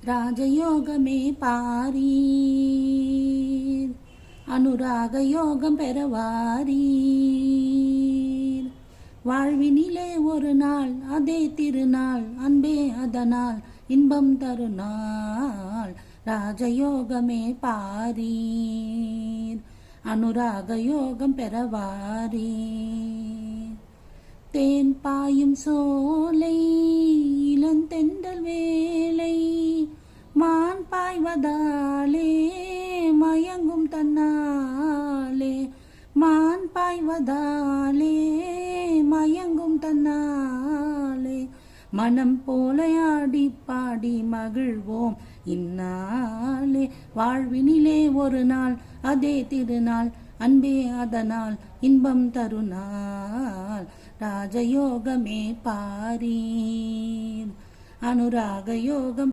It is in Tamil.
ராஜயோகமே பாரீர், அனுராக யோகம் பெறவாரீர். வாழ்வினிலே ஒரு நாள் அதே திருநாள், அன்பே அதனால் இன்பம் தருநாள். ராஜயோகமே பாரீர், அனுராக யோகம் பெறவாரீர். தேன் பாயும் சோலை இளந்தெண்டல் வேலை, மான் பாய்வதாலே மயங்கும் தன்னாலே, மான் பாய்வதாலே மயங்கும் தன்னாலே. மனம் போல ஆடி பாடி மகிழ்வோம் இந்நாளே. வாழ்வினிலே ஒரு நாள் அதே திருநாள், அன்பே அதனால் இன்பம் தருநாள். ராஜயோகமே பாரீர், அனுராக யோகம்